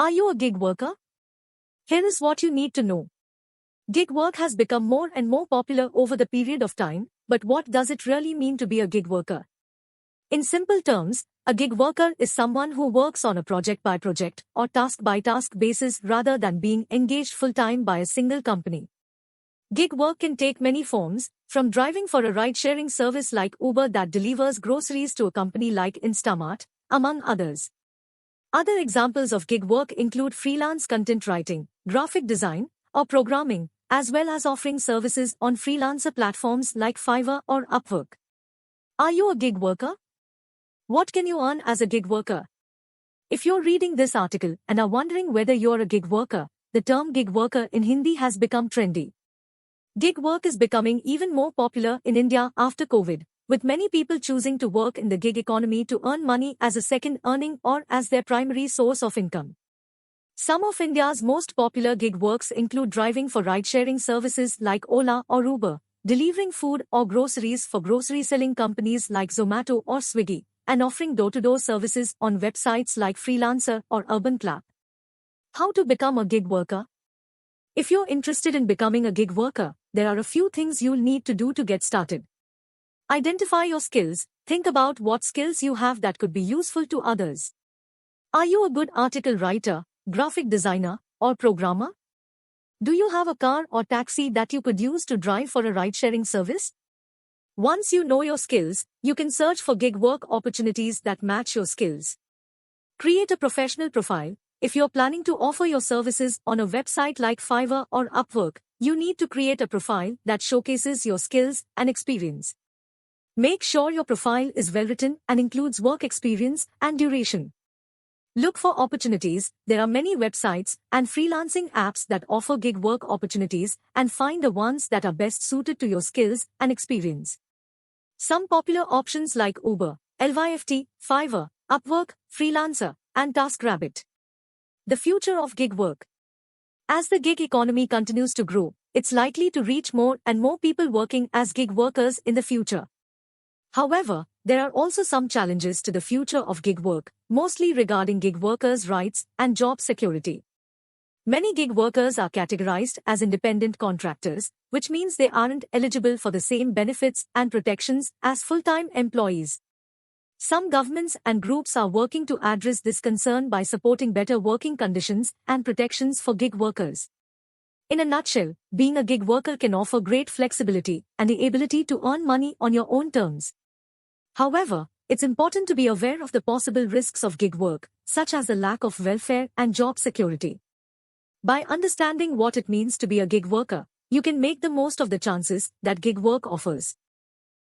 Are you a gig worker? Here is what you need to know. Gig work has become more and more popular over the period of time, but what does it really mean to be a gig worker? In simple terms, a gig worker is someone who works on a project-by-project or task-by-task basis rather than being engaged full-time by a single company. Gig work can take many forms, from driving for a ride-sharing service like Uber that delivers groceries to a company like Instamart, among others. Other examples of gig work include freelance content writing, graphic design, or programming, as well as offering services on freelancer platforms like Fiverr or Upwork. Are you a gig worker? What can you earn as a gig worker? If you're reading this article and are wondering whether you're a gig worker, the term gig worker in Hindi has become trendy. Gig work is becoming even more popular in India after COVID, with many people choosing to work in the gig economy to earn money as a second earning or as their primary source of income. Some of India's most popular gig works include driving for ride-sharing services like Ola or Uber, delivering food or groceries for grocery-selling companies like Zomato or Swiggy, and offering door-to-door services on websites like Freelancer or UrbanClap. How to become a gig worker? If you're interested in becoming a gig worker, there are a few things you'll need to do to get started. Identify your skills. Think about what skills you have that could be useful to others. Are you a good article writer, graphic designer, or programmer? Do you have a car or taxi that you could use to drive for a ride-sharing service? Once you know your skills, you can search for gig work opportunities that match your skills. Create a professional profile. If you're planning to offer your services on a website like Fiverr or Upwork, you need to create a profile that showcases your skills and experience. Make sure your profile is well written and includes work experience and duration. Look for opportunities. There are many websites and freelancing apps that offer gig work opportunities, and find the ones that are best suited to your skills and experience. Some popular options like Uber, Lyft, Fiverr, Upwork, Freelancer, and TaskRabbit. The future of gig work. As the gig economy continues to grow, it's likely to reach more and more people working as gig workers in the future. However, there are also some challenges to the future of gig work, mostly regarding gig workers' rights and job security. Many gig workers are categorized as independent contractors, which means they aren't eligible for the same benefits and protections as full-time employees. Some governments and groups are working to address this concern by supporting better working conditions and protections for gig workers. In a nutshell, being a gig worker can offer great flexibility and the ability to earn money on your own terms. However, it's important to be aware of the possible risks of gig work, such as the lack of welfare and job security. By understanding what it means to be a gig worker, you can make the most of the chances that gig work offers.